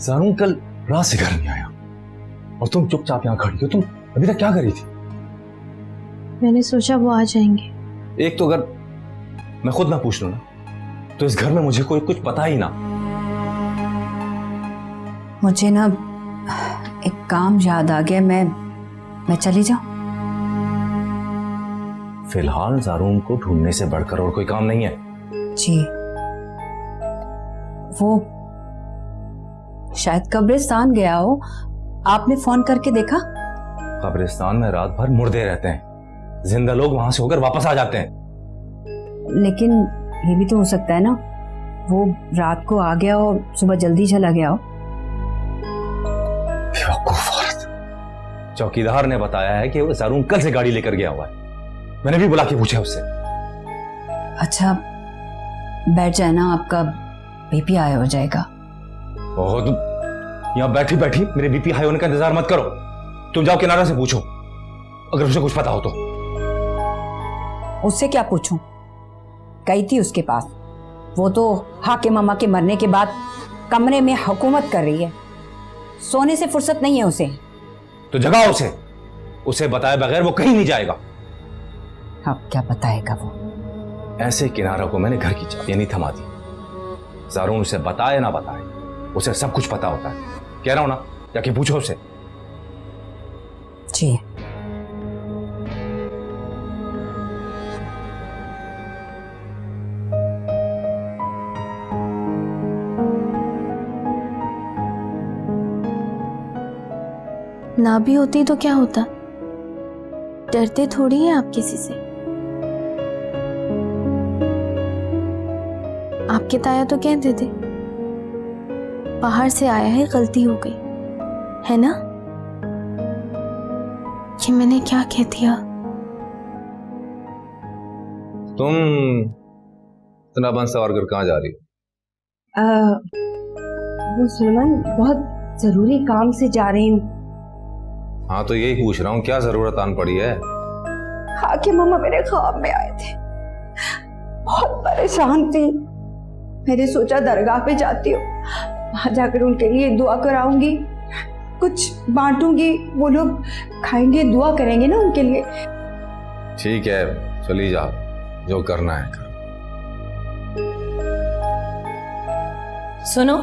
जारून कल रात से घर नहीं आया और तुम चुपचाप यहाँ खड़ी हो। तुम अभी तक क्या कर रही थी? मैंने सोचा वो आ जाएंगे। एक तो अगर मैं खुद ना पूछ लूं ना तो इस घर में मुझे कोई कुछ पता ही ना। मुझे ना एक काम याद आ गया, मैं चली जाऊं? फिलहाल जारून को ढूंढने से बढ़कर और कोई काम नहीं है। जी, वो शायद कब्रिस्तान गया हो। आपने फोन करके देखा? कब्रिस्तान में रात भर मुर्दे रहते हैं, जिंदा लोग वहां से होकर वापस आ जाते हैं। लेकिन ये भी तो हो सकता है ना, वो रात को आ गया हो, सुबह जल्दी चला गया हो। बेवकूफ औरत। चौकीदार ने बताया है कि वो जारून कल से गाड़ी लेकर गया हुआ है। मैंने भी बुला के पूछा उससे। अच्छा बैठ जाए ना, आपका बीपी हाई हो जाएगा। ओहो, तुम यहाँ बैठी बैठी मेरे बीपी हाई होने का इंतजार मत करो। तुम जाओ किनारा से पूछो, अगर उसे कुछ पता हो तो। उससे क्या पूछूं? गई थी उसके पास, वो तो हाकिम मामा के मरने के बाद कमरे में हुकूमत कर रही है, सोने से फुर्सत नहीं है उसे। तो जगाओ उसे बताए बगैर वो कहीं नहीं जाएगा। अब क्या बताएगा वो? ऐसे किनारा को मैंने घर की चाबी नहीं थमा दी। जारून उसे बताए ना बताए, उसे सब कुछ पता होता है। कह रहा हूं ना, जाके पूछो उसे। जी ना भी होती तो क्या होता? डरते थोड़ी हैं आप किसी से। आपके ताया तो कहते थे बाहर से आया है, गलती हो गई है ना। कि मैंने क्या कह दिया? तुम इतना बन सवार कर कहां जा रही हो? वो सुलेमान, बहुत जरूरी काम से जा रही हूँ। हाँ तो यही पूछ रहा हूँ, क्या जरूरत आन पड़ी है? हाकिम मामा मेरे ख्वाब में आए थे, बहुत परेशान थी। मैंने सोचा दरगाह पे जाती हूँ, वहां जाकर उनके लिए दुआ कराऊंगी, कुछ बांटूंगी, वो लोग खाएंगे, दुआ करेंगे ना उनके लिए। ठीक है, चली जाओ, जो करना है कर। सुनो,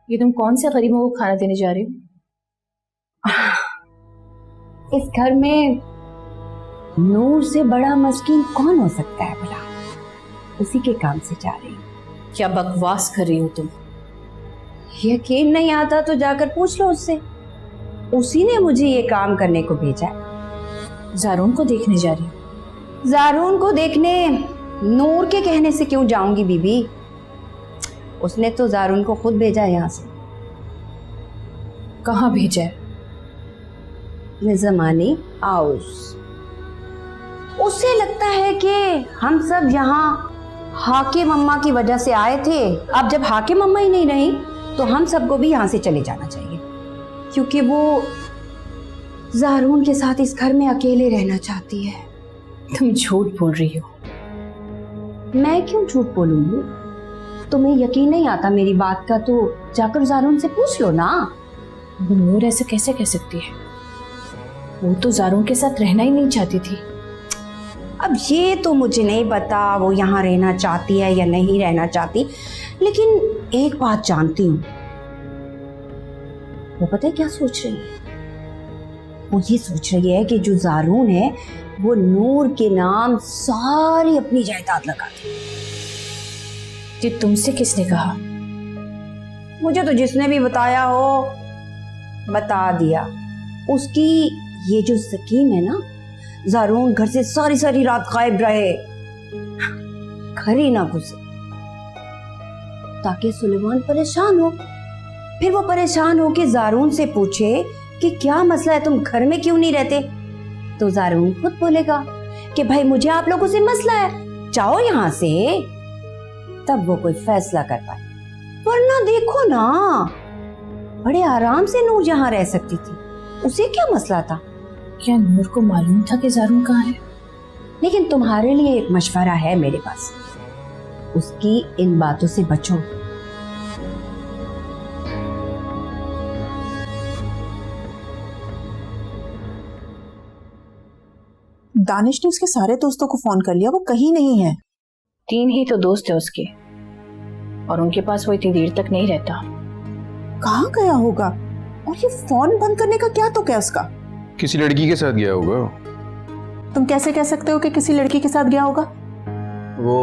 ये तुम कौन से गरीबों को खाना देने जा रही हो? इस घर में नूर से बड़ा मस्कीन कौन हो सकता है भला? उसी के काम से जा रही हूँ। क्या बकवास कर रही हो तुम? यकीन नहीं आता तो जाकर पूछ लो उससे, उसी ने मुझे ये काम करने को भेजा है। जारून को देखने जा रही हो? जारून को देखने नूर के कहने से क्यों जाऊंगी बीबी? उसने तो जारून को खुद भेजा है यहाँ से। कहाँ भेजा है? निज़मानी हाउस। उसे लगता है कि हम सब यहाँ हाकिम अम्मा की वजह से आए थे। अब जब हाकिम अम्मा ही नहीं रही तो हम सबको भी यहाँ से चले जाना चाहिए, क्योंकि वो जारून के साथ इस घर में अकेले रहना चाहती है। तुम झूठ बोल रही हो। मैं क्यों झूठ बोलूंगी? तुम्हें यकीन नहीं आता मेरी बात का तो जाकर जारून से पूछ लो ना। नूर ऐसे कैसे कह सकती है? वो तो जारून के साथ रहना ही नहीं चाहती थी। अब ये तो मुझे नहीं पता वो यहाँ रहना चाहती है या नहीं रहना चाहती, लेकिन एक बात जानती हूँ। वो पता है क्या सोच रही है? वो ये सोच रही है कि जो जारून है वो नूर के नाम सारी अपनी जायदाद लगा दे। ये तुमसे किसने कहा? मुझे तो जिसने भी बताया हो बता दिया। उसकी ये जो स्कीम है ना, जारून घर से सारी सारी रात गायब रहे, घर ही ना घुसे, ताकि सुलेमान परेशान हो। फिर वो परेशान हो कि जारून से पूछे कि क्या मसला है, तुम घर में क्यों नहीं रहते? तो जारून खुद बोलेगा कि भाई मुझे आप लोगों से मसला है, जाओ यहाँ से। तब वो कोई फैसला कर पाए, वरना देखो ना बड़े आराम से नूर यहाँ रह सकती थी, उसे क्या मसला था? क्या नूर को मालूम था कि जारून कहाँ है? लेकिन तुम्हारे लिए एक मशवरा है मेरे पास, उसकी इन बातों से बचो। दानिश ने उसके सारे दोस्तों को फोन कर लिया, वो कहीं नहीं है। 3 ही तो दोस्त थे उसके, और उनके पास वो इतनी देर तक नहीं रहता। कहाँ गया होगा? और ये फोन बंद करने का क्या तो क्या उसका? किसी लड़की के साथ गया होगा। तुम कैसे कह सकते हो कि किसी लड़की के साथ गया होगा? वो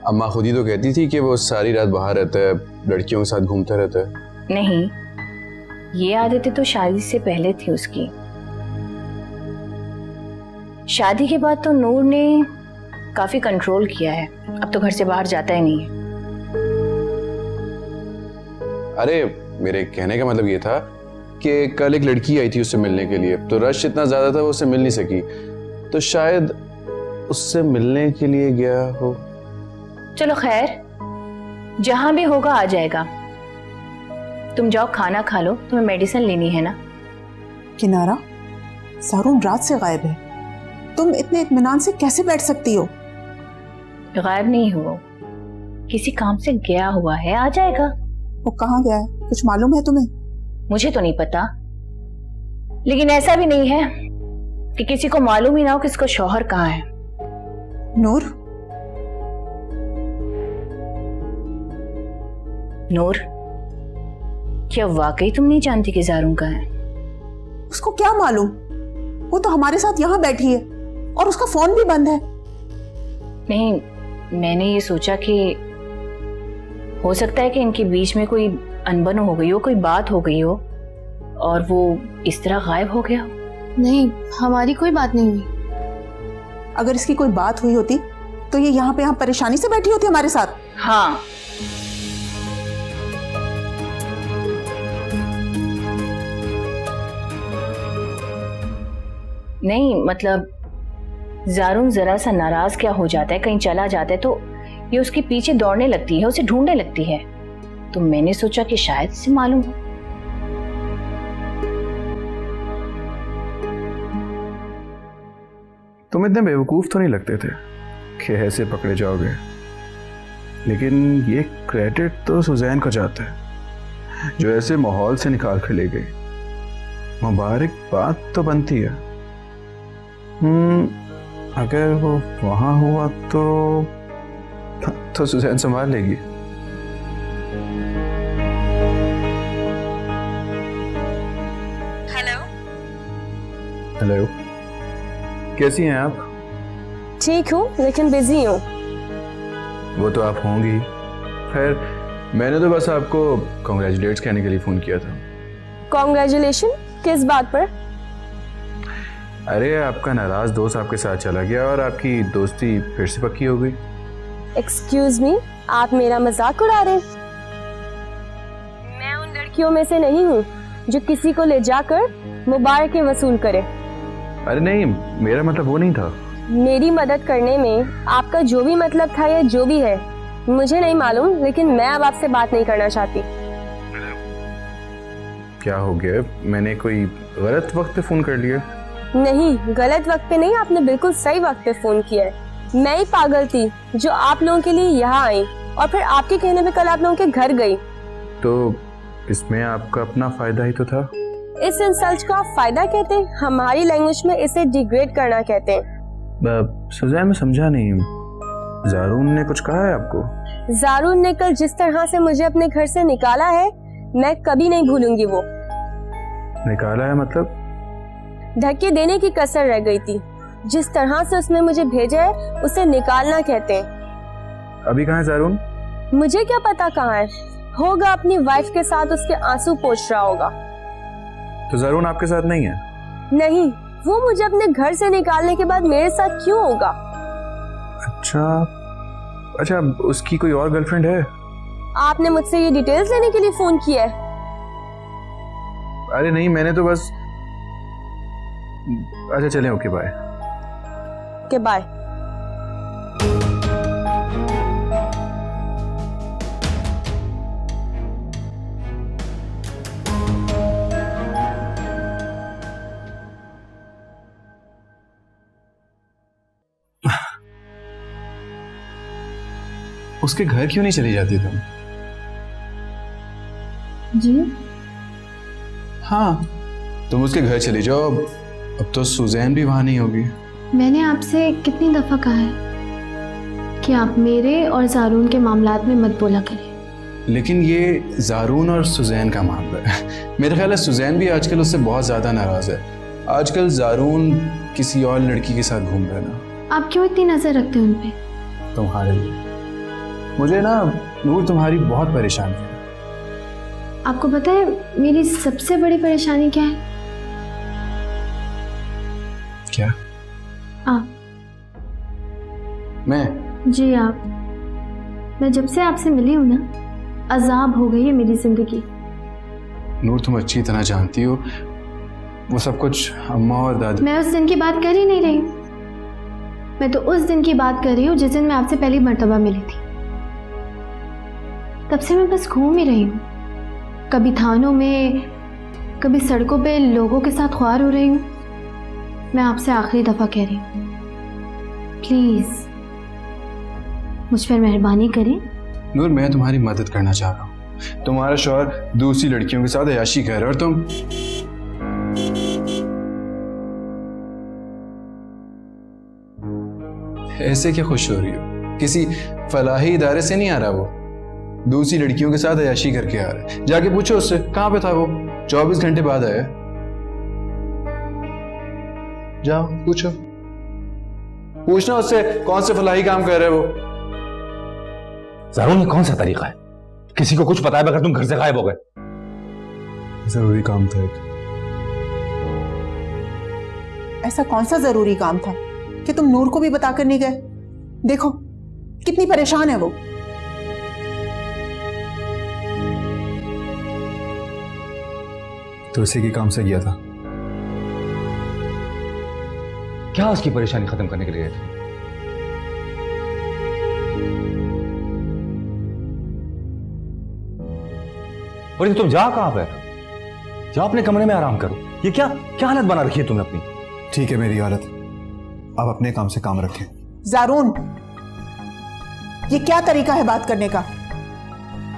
अम्मा खुद ही तो कहती थी कि वो सारी रात बाहर रहता है, लड़कियों के साथ घूमता रहता है। नहीं, ये आदतें तो शादी से पहले थी उसकी। शादी के बाद तो नूर ने काफी कंट्रोल किया है, अब तो घर से बाहर जाता ही नहीं है। अरे मेरे कहने का मतलब ये था कि कल एक लड़की आई थी उससे मिलने के लिए, तो रश इतना ज्यादा था वो उससे मिल नहीं सकी, तो शायद उससे मिलने के लिए गया हो। चलो खैर, जहां भी होगा आ जाएगा। तुम जाओ खाना खा लो, तुम्हें मेडिसिन लेनी है ना। किनारा, सारून रात से गायब है, तुम इतने इत्मीनान से कैसे बैठ सकती हो? गायब नहीं हुआ, किसी काम से गया हुआ है, आ जाएगा। वो कहाँ गया है, कुछ मालूम है तुम्हें? मुझे तो नहीं पता, लेकिन ऐसा भी नहीं है कि किसी को मालूम ही ना हो कि इसका शौहर कहाँ है। नूर, नूर, क्या वाकई तुम नहीं जानती कि ज़ारून कहाँ है? उसको क्या मालूम? वो तो हमारे साथ यहाँ बैठी है और उसका फोन भी बंद है। नहीं, मैंने ये सोचा कि हो सकता है कि इनके बीच में कोई अनबन हो गई हो, कोई बात हो गई हो और वो इस तरह गायब हो गया हो। नहीं, हमारी कोई बात नहीं हुई। अगर इसकी कोई बात हुई होती तो ये यहाँ पे परेशानी से बैठी होती हमारे साथ। हाँ, नहीं मतलब ज़ारून जरा सा नाराज क्या हो जाता है, कहीं चला जाता है तो ये उसके पीछे दौड़ने लगती है, उसे ढूंढने लगती है। तो मैंने सोचा कि शायद इसे मालूम हो। तुम इतने बेवकूफ तो नहीं लगते थे कि ऐसे पकड़े जाओगे, लेकिन ये क्रेडिट तो सुजैन को जाता है जो ऐसे माहौल से निकाल कर ले गई। मुबारक बात तो बनती है। अगर वो वहां हुआ तो सुजैन संभाल लेगी। हेलो, कैसी हैं आप? ठीक हूँ, लेकिन बिजी हूँ। वो तो आप होंगी। खैर, मैंने तो बस आपको कॉन्ग्रेचुलेट्स कहने के लिए फ़ोन किया था। कॉन्ग्रेचुलेशन किस बात पर? अरे आपका नाराज़ दोस्त आपके साथ चला गया और आपकी दोस्ती फिर से पक्की हो गई। एक्सक्यूज मी, आप मेरा मजाक उड़ा रहे? मैं उन लड़कियों में से नहीं हूँ जो किसी को ले जाकर मुबारकें वसूल करे। अरे नहीं, मेरा मतलब वो नहीं था। मेरी मदद करने में आपका जो भी मतलब था या जो भी है मुझे नहीं मालूम, लेकिन मैं अब आपसे बात नहीं करना चाहती। क्या हो गया? मैंने कोई गलत वक्त पे फ़ोन कर लिया? नहीं, गलत वक्त पे नहीं, आपने बिल्कुल सही वक्त पे फोन किया है। मैं ही पागल थी जो आप लोगों के लिए यहाँ आई और फिर आपके कहने पे कल आप लोगों के घर गई। तो इसमें आपका अपना फायदा ही तो था। इस इंसल्ट को आप फायदा कहते हैं, हमारी लैंग्वेज में इसे डिग्रेड करना कहते हैं। सुजैन, मैं समझा नहीं, ज़ारून ने कुछ कहा है आपको? ज़ारून ने कल जिस तरह से मुझे अपने घर से निकाला है, मैं कभी नहीं भूलूंगी। वो निकाला है मतलब? धक्के देने की कसर रह गई थी। जिस तरह से उसने मुझे भेजा है उसे निकालना कहते हैं। अभी कहाँ है ज़ारून? मुझे क्या पता कहाँ है, होगा अपनी वाइफ के साथ उसके आंसू पोंछ रहा होगा। तो ज़ारून आपके साथ नहीं है? नहीं, वो मुझे अपने घर से निकालने के बाद मेरे साथ क्यों होगा? अच्छा, उसकी कोई और गर्लफ्रेंड है? आपने मुझसे ये डिटेल्स लेने के लिए फोन किया है? अरे नहीं, मैंने तो बस। अच्छा चलें, ओके बाय। Okay bye. उसके घर क्यों नहीं चली जाती तुम? जी? हाँ, तुम उसके घर चली जाओ अब तो सुजैन भी वहाँ नहीं होगी। मैंने आपसे कितनी दफ़ा कहा है कि आप मेरे और ज़ारून के मामलात में मत बोला करें। लेकिन ये ज़ारून और सुजैन का मामला है। मेरा ख्याल है सुजैन भी आजकल उससे बहुत ज़्यादा नाराज़ है। आजकल ज़ारून किसी और लड़की के साथ घूम रहा है ना। आप क्यों इतनी नज़र रखते हैं उन पे? तुम्हारे लिए मुझे ना नूर तुम्हारी बहुत परेशानी है। आपको पता है मेरी सबसे बड़ी परेशानी क्या है? क्या? आप। मैं? जी आप। मैं जब से आपसे मिली हूँ ना, अजाब हो गई है मेरी जिंदगी। नूर तुम अच्छी तरह जानती हो वो सब कुछ अम्मा और दादी। मैं उस दिन की बात कर ही नहीं रही हूँ। मैं तो उस दिन की बात कर रही हूँ जिस दिन मैं आपसे पहली मर्तबा मिली थी। तब से मैं बस घूम ही रही हूँ, कभी थानों में, कभी सड़कों पे लोगों के साथ ख्वार हो रही हूँ। मैं आपसे आखिरी दफा कह रही हूँ, प्लीज मुझ पर मेहरबानी करें। नूर मैं तुम्हारी मदद करना चाह रहा हूँ। तुम्हारा शौहर दूसरी लड़कियों के साथ अय्याशी कर रहा है और तुम ऐसे क्या खुश हो रही हो? किसी फलाही इदारे से नहीं आ रहा वो, दूसरी लड़कियों के साथ अय्याशी करके आ रहा है। जाके पूछो उससे कहां पे था वो, 24 घंटे बाद आया। जाओ पूछो, पूछना उससे कौन से फलाही काम कर रहे हो वो। ज़ारून ये कौन सा तरीका है? किसी को कुछ पता है बगैर तुम घर से गायब हो गए? जरूरी काम था एक। ऐसा कौन सा जरूरी काम था कि तुम नूर को भी बताकर नहीं गए? देखो कितनी परेशान है वो। तो इसी के काम से गया था। क्या उसकी परेशानी खत्म करने के लिए गए थे? और ये तुम जा कहां पे? जाओ अपने कमरे में आराम करो। ये क्या क्या हालत बना रखी है तुमने अपनी? ठीक है मेरी हालत, आप अपने काम से काम रखें। ज़ारून, ये क्या तरीका है बात करने का?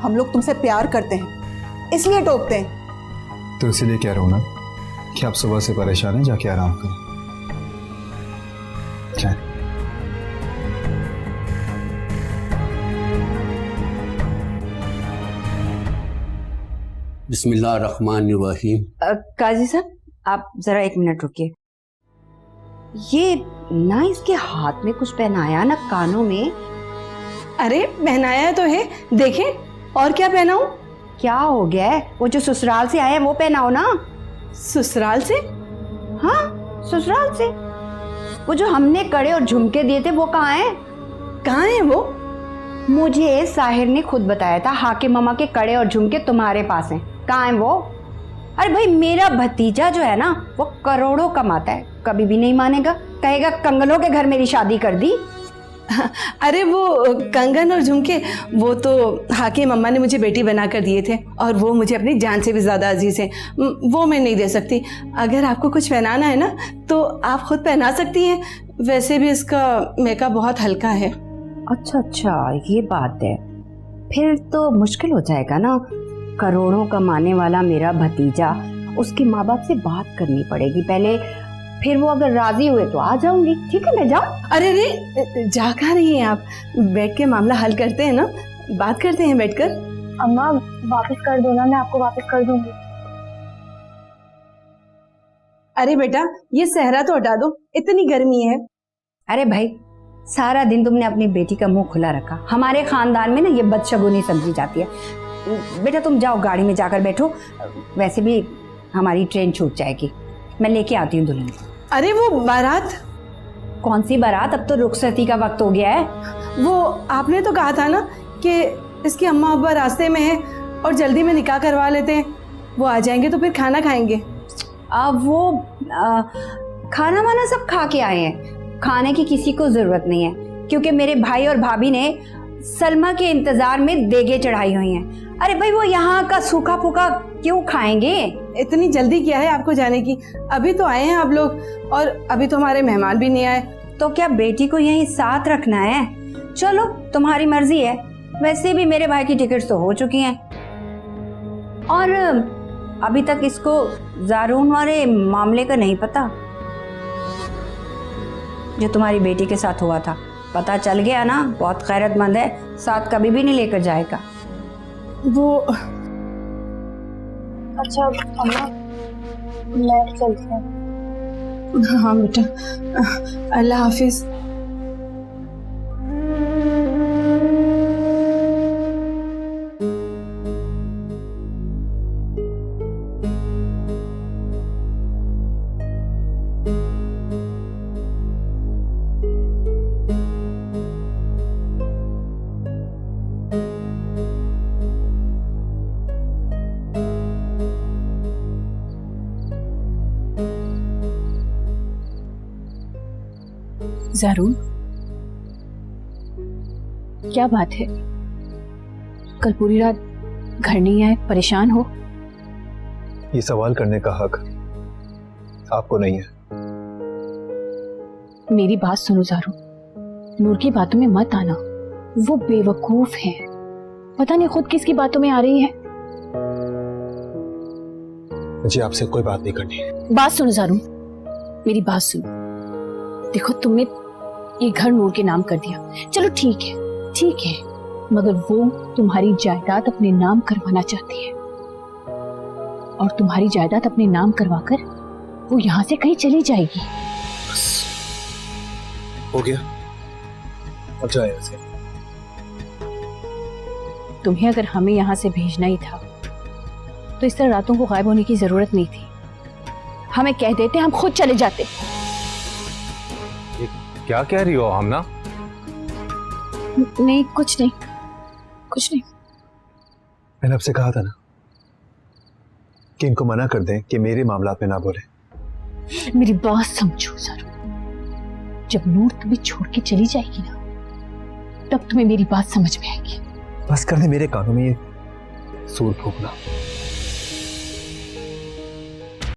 हम लोग तुमसे प्यार करते हैं इसलिए टोकते हैं। तो इसीलिए कह रहा हूं ना कि आप सुबह से परेशान हैं, जाके आराम करें। क्या? बिस्मिल्लाहिर्रहमानिर्रहीम। काजी साहब आप जरा 1 मिनट रुकिए। ये ना इसके हाथ में कुछ पहनाया ना कानों में। अरे पहनाया तो है, देखें। और क्या पहनाऊं? क्या हो गया है? वो जो ससुराल से आए हैं वो पहनाओ ना। ससुराल से? हाँ ससुराल से। वो जो हमने कड़े और झुमके दिए थे वो कहाँ हैं? कहाँ है वो? मुझे साहिर ने खुद बताया था हाकिम मामा के कड़े और झुमके तुम्हारे पास हैं। कहाँ है वो? अरे भाई मेरा भतीजा जो है ना वो करोड़ों कमाता है, कभी भी नहीं मानेगा, कहेगा कंगनों के घर मेरी शादी कर दी। अरे वो कंगन और झुमके वो तो हाकिम अम्मा ने मुझे बेटी बना कर दिए थे और वो मुझे अपनी जान से भी ज़्यादा अजीज हैं। वो मैं नहीं दे सकती। अगर आपको कुछ पहनाना है ना तो आप खुद पहना सकती हैं। वैसे भी इसका मेकअप बहुत हल्का है। अच्छा अच्छा ये बात है। फिर तो मुश्किल हो जाएगा ना। करोड़ों कमाने वाला मेरा भतीजा, उसके माँ बाप से बात करनी पड़ेगी पहले, फिर वो अगर राजी हुए तो आ जाऊंगी। ठीक है मैं जाऊँ? अरे अरे जा कहाँ रही हैं आप? बैठ के मामला हल करते हैं ना, बात करते हैं बैठकर। अम्मा वापस कर दो ना, मैं आपको वापस कर दूंगी। अरे बेटा ये सहरा तो हटा दो, इतनी गर्मी है। अरे भाई सारा दिन तुमने अपनी बेटी का मुंह खुला रखा। हमारे खानदान में ना ये बदशगुनी समझी जाती है। बेटा तुम जाओ गाड़ी में जाकर बैठो, वैसे भी हमारी ट्रेन छूट जाएगी। मैं लेके आती हूँ दुल्हन। अरे वो बारात? कौन सी बारात? अब तो रुखसती का वक्त हो गया है। वो आपने तो कहा था ना कि इसकी अम्मा अब्बा रास्ते में है और जल्दी में निकाह करवा लेते हैं, वो आ जाएंगे तो फिर खाना खाएंगे। वो खाना वाना सब खा के आए हैं। खाने की किसी को जरूरत नहीं है क्योंकि मेरे भाई और भाभी ने सलमा के इंतजार में देगे चढ़ाई हुई हैं। अरे भाई वो यहाँ का सूखा फूका क्यों खाएंगे? इतनी जल्दी क्या है आपको जाने की? अभी तो आए हैं आप लोग और अभी तो हमारे मेहमान भी नहीं आए। तो क्या बेटी को यहीं साथ रखना है? चलो तुम्हारी मर्जी है। वैसे भी मेरे भाई की टिकट तो हो चुकी हैं और अभी तक इसको ज़ारून वाले मामले का नहीं पता। जो तुम्हारी बेटी के साथ हुआ था। पता चल गया ना, बहुत खैरतमंद है, साथ कभी भी नहीं लेकर जाएगा। वो अच्छा अम्मा, मैं चलती हूँ। हाँ बेटा, अल्लाह हाफिज। ज़ारून, क्या बात है? कल पूरी रात घर नहीं आए, परेशान हो? ये सवाल करने का हक आपको नहीं है। मेरी बात सुनो ज़ारून, नूर की बातों में मत आना। वो बेवकूफ है, पता नहीं खुद किसकी बातों में आ रही है। मुझे आपसे कोई बात नहीं करनी। बात सुनो ज़ारून, मेरी बात सुनो। देखो, तुमने ये घर नूर के नाम कर दिया, चलो ठीक है, मगर वो तुम्हारी जायदाद अपने नाम करवाना चाहती है, और तुम्हारी जायदाद अपने नाम करवाकर वो यहाँ से कहीं चली जाएगी। बस हो गया, अब जाए ऐसे। तुम्हें अगर हमें यहाँ से भेजना ही था तो इस तरह रातों को गायब होने की जरूरत नहीं थी। हमें कह देते, हम खुद चले जाते। क्या कह रही हो हमना? नहीं, कुछ नहीं। मैंने आपसे कहा था ना कि इनको मना कर दें कि मेरे मामलात में ना बोले। मेरी बात समझो ज़ारून, जब नूर तुम्हें छोड़ के चली जाएगी ना, तब तुम्हें मेरी बात समझ में आएगी। बस कर दे मेरे कानों में ये सूर फूकना।